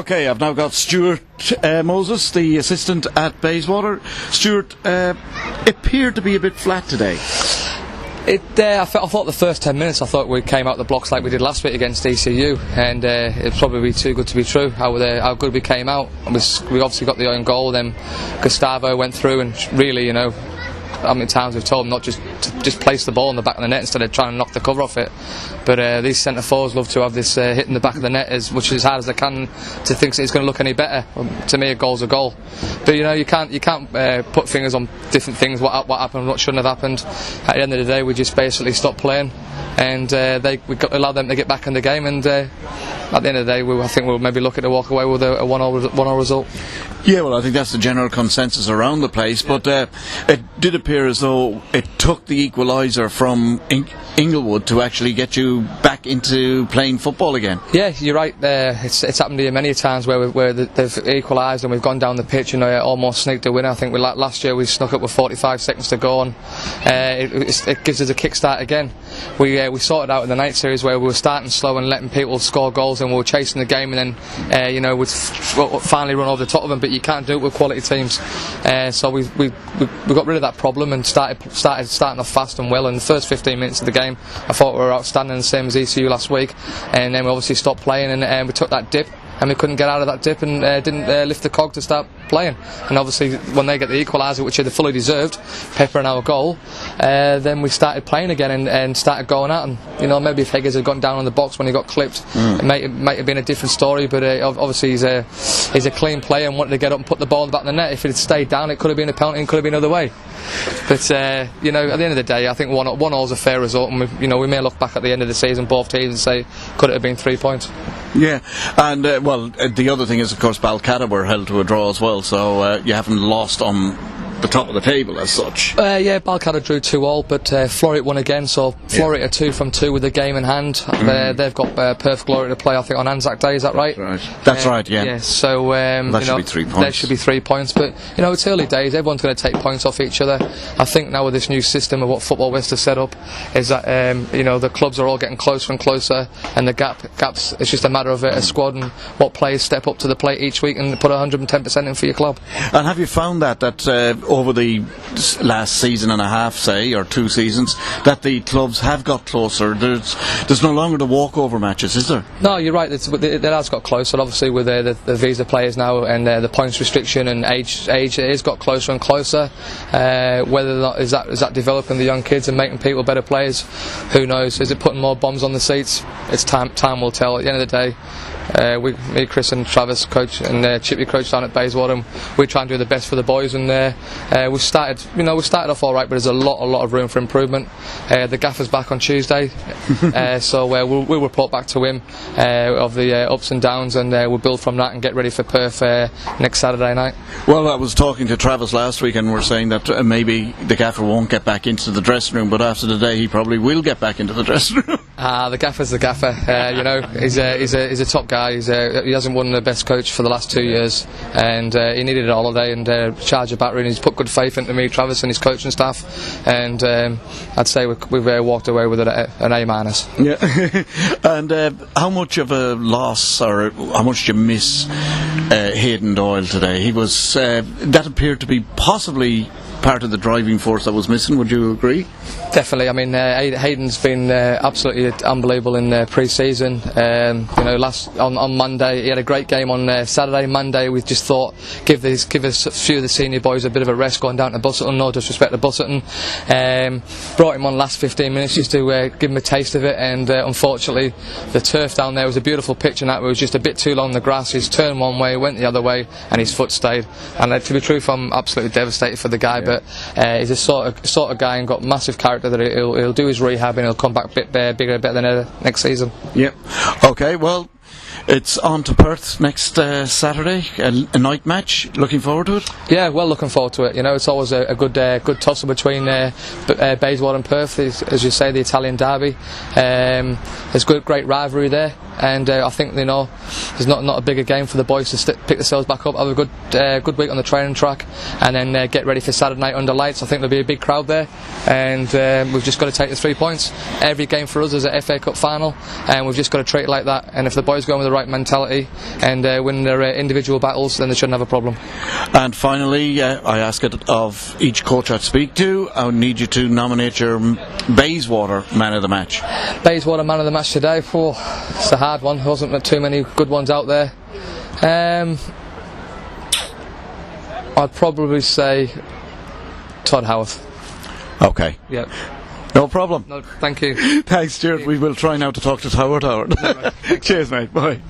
Okay, I've now got Stewart Moses, the assistant at Bayswater. Stewart, appeared to be a bit flat today. I thought the first 10 minutes, I thought we came out the blocks like we did last week against ECU, and it'd probably be too good to be true how good we came out. We obviously got the own goal, then Gustavo went through, and really, how many times we've told him not just place the ball in the back of the net instead of trying to knock the cover off it. But these centre forwards love to have this hit in the back of the net as much as hard as they can to think it's going to look any better. To me, a goal's a goal. But you can't put fingers on different things. What happened, what shouldn't have happened. At the end of the day, we just basically stopped playing, and we allowed them to get back in the game. And at the end of the day, I think we'll maybe look at to walk away with a 1-0 result. Yeah, well, I think that's the general consensus around the place, but it did appear as though it took the equaliser from Inglewood to actually get you back into playing football again. Yeah, you're right. It's happened to you many times where they've equalised and we've gone down the pitch and almost sneaked a winner. I think last year we snuck up with 45 seconds to go on. It gives us a kickstart again. We sorted out in the night series where we were starting slow and letting people score goals, and we were chasing the game, and then we'd finally run over the top of them. But you can't do it with quality teams. So we got rid of that problem and starting off fast and well. In the first 15 minutes of the game, I thought we were outstanding, the same as ECU last week. And then we obviously stopped playing, and we took that dip, and we couldn't get out of that dip, and didn't lift the cog to start playing. And obviously when they get the equaliser, which they fully deserved, Pepper and our goal, then we started playing again and started going at them. Maybe if Higgins had gone down on the box when he got clipped, it might have been a different story, but obviously he's a clean player and wanted to get up and put the ball in the back of the net. If it had stayed down, it could have been a penalty and could have been another way. But at the end of the day, I think 1-0 is a fair result, and we may look back at the end of the season, both teams, and say, could it have been 3 points? Yeah, and the other thing is, of course, Balcata were held to a draw as well, so you haven't lost on the top of the table as such. Yeah, Balcata drew 2-2, but Florit won again, so Florit are 2 from 2 with the game in hand. They've got Perth Glory to play, I think, on Anzac Day, is that right? That's right, yeah. Yeah, so that should be 3 points. There should be 3 points, but it's early days, everyone's going to take points off each other. I think now with this new system of what Football West has set up, is that the clubs are all getting closer and closer, and the gaps, it's just a matter of a squad and what players step up to the plate each week and put 110% in for your club. And have you found that over the last season and a half, say, or 2 seasons, that the clubs have got closer? There's no longer the walkover matches, is there? No, you're right, it has got closer. Obviously with the visa players now and the points restriction and age, it has got closer and closer. Whether or not is that developing the young kids and making people better players, who knows? Is it putting more bombs on the seats? It's time will tell. At the end of the day, me, Chris and Travis coach, and Chippy coach down at Bayswater, and we try and do the best for the boys, and we started off alright, but there's a lot of room for improvement. The gaffer's back on Tuesday, so we'll report back to him of the ups and downs, and we'll build from that and get ready for Perth next Saturday night. Well, I was talking to Travis last week, and we're saying that maybe the gaffer won't get back into the dressing room, but after the day he probably will get back into the dressing room. The gaffer's the gaffer. He's a top guy. He hasn't won the best coach for the last 2 years, and he needed a holiday and charge of battery, and he's put good faith into me, Travis, and his coaching staff, and I'd say we've walked away with an A-. Yeah. And how much of a loss, or how much do you miss Hayden Doyle today? He was that appeared to be possibly part of the driving force that was missing. Would you agree? Definitely. I mean, Hayden's been absolutely unbelievable in pre-season. On Monday he had a great game. On Saturday, Monday, we just thought give us a few of the senior boys a bit of a rest going down to Busselton. No disrespect to Busselton. Brought him on last 15 minutes just to give him a taste of it, and unfortunately the turf down there was a beautiful pitch, and that was just a bit too long. The grass, he's turned one way, went the other way, and his foot stayed. And to be truthful, I'm absolutely devastated for the guy. Yeah. But he's a sort of guy and got massive character that he'll do his rehab and he'll come back a bit bigger, better than ever next season. Yep. Okay, well, it's on to Perth next Saturday, a night match. Looking forward to it? Yeah, well, looking forward to it. It's always a good tussle between Bayswater and Perth. As you say, the Italian derby. There's great rivalry there, and I think there's not a bigger game for the boys to pick themselves back up, have a good week on the training track, and then get ready for Saturday night under lights. I think there'll be a big crowd there, and we've just got to take the 3 points. Every game for us is an FA Cup final, and we've just got to treat it like that. And if the boys go in with the right mentality and win their individual battles, then they shouldn't have a problem. And finally, I ask it of each coach I speak to, I would need you to nominate your Bayswater man of the match. Bayswater man of the match today, it's a hard one. There wasn't too many good ones out there. I'd probably say Todd Howarth. Okay. Yep. No problem. No, thank you. Thanks, Stewart. We will try now to talk to Howard. Right. Cheers, mate. Bye.